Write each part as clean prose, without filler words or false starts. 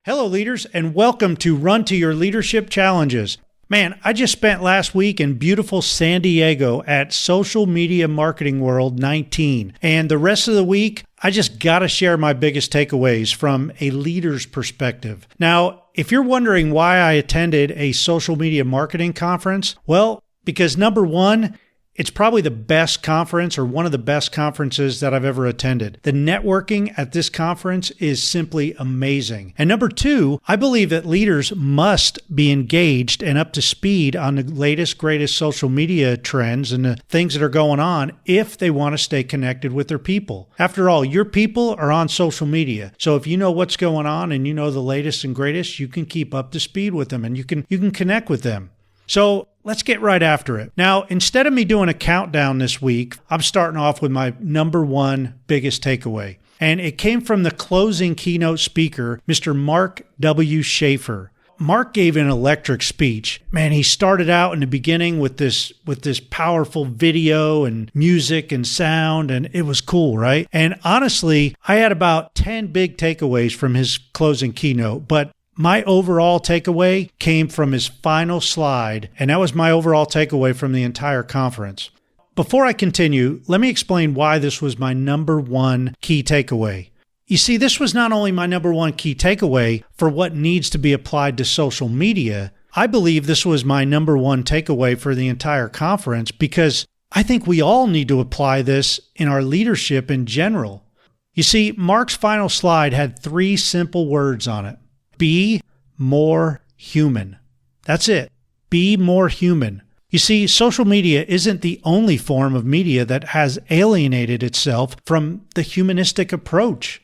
Hello, leaders, and welcome to Run to Your Leadership Challenges. Man, I just spent last week in beautiful San Diego at Social Media Marketing World 19. And the rest of the week, I just got to share my biggest takeaways from a leader's perspective. Now, if you're wondering why I attended a social media marketing conference, well, because number one, it's probably the best conference or one of the best conferences that I've ever attended. The networking at this conference is simply amazing. And number two, I believe that leaders must be engaged and up to speed on the latest, greatest social media trends and the things that are going on if they want to stay connected with their people. After all, your people are on social media. So if you know what's going on and you know the latest and greatest, you can keep up to speed with them and you can connect with them. So let's get right after it. Now, instead of me doing a countdown this week, I'm starting off with my number one biggest takeaway. And it came from the closing keynote speaker, Mr. Mark W. Schaefer. Mark gave an electric speech. Man, he started out in the beginning with this powerful video and music and sound, and it was cool, right? And honestly, I had about 10 big takeaways from his closing keynote, but my overall takeaway came from his final slide, and that was my overall takeaway from the entire conference. Before I continue, let me explain why this was my number one key takeaway. You see, this was not only my number one key takeaway for what needs to be applied to social media, I believe this was my number one takeaway for the entire conference because I think we all need to apply this in our leadership in general. You see, Mark's final slide had 3 simple words on it. Be more human. That's it. Be more human. You see, social media isn't the only form of media that has alienated itself from the humanistic approach.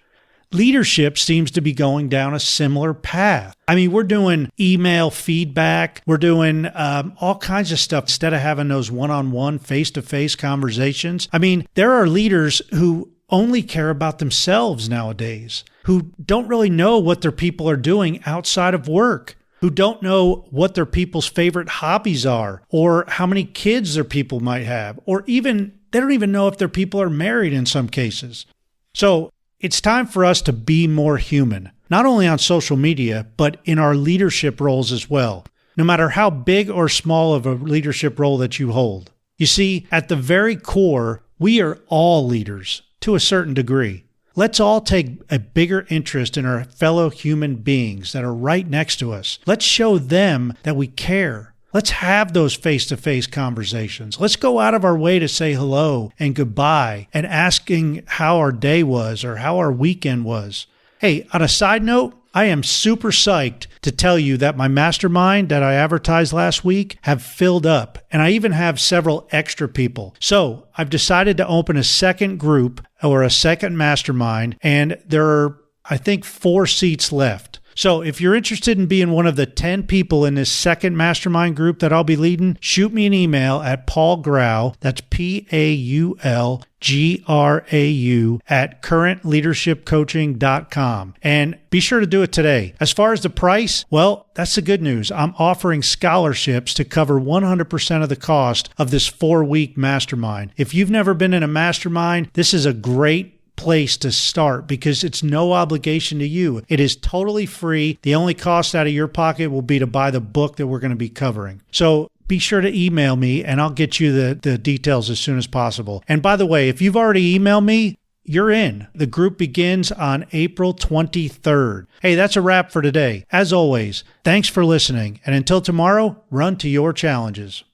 Leadership seems to be going down a similar path. I mean, we're doing email feedback. We're doing all kinds of stuff instead of having those one-on-one, face-to-face conversations. I mean, there are leaders who only care about themselves nowadays, who don't really know what their people are doing outside of work, who don't know what their people's favorite hobbies are, or how many kids their people might have, or even they don't even know if their people are married in some cases. So it's time for us to be more human, not only on social media, but in our leadership roles as well, no matter how big or small of a leadership role that you hold. You see, at the very core, we are all leaders to a certain degree. Let's all take a bigger interest in our fellow human beings that are right next to us. Let's show them that we care. Let's have those face-to-face conversations. Let's go out of our way to say hello and goodbye and asking how our day was or how our weekend was. Hey, on a side note, I am super psyched to tell you that my mastermind that I advertised last week have filled up, and I even have several extra people. So I've decided to open a second group or a second mastermind, and there are, I think, 4 seats left. So if you're interested in being one of the 10 people in this second mastermind group that I'll be leading, shoot me an email at Paul Grau, that's PaulGrau at currentleadershipcoaching.com. And be sure to do it today. As far as the price, well, that's the good news. I'm offering scholarships to cover 100% of the cost of this 4-week mastermind. If you've never been in a mastermind, this is a great place to start because it's no obligation to you. It is totally free. The only cost out of your pocket will be to buy the book that we're going to be covering. So be sure to email me and I'll get you the details as soon as possible. And by the way, if you've already emailed me, you're in. The group begins on April 23rd. Hey, that's a wrap for today. As always, thanks for listening. And until tomorrow, run to your challenges.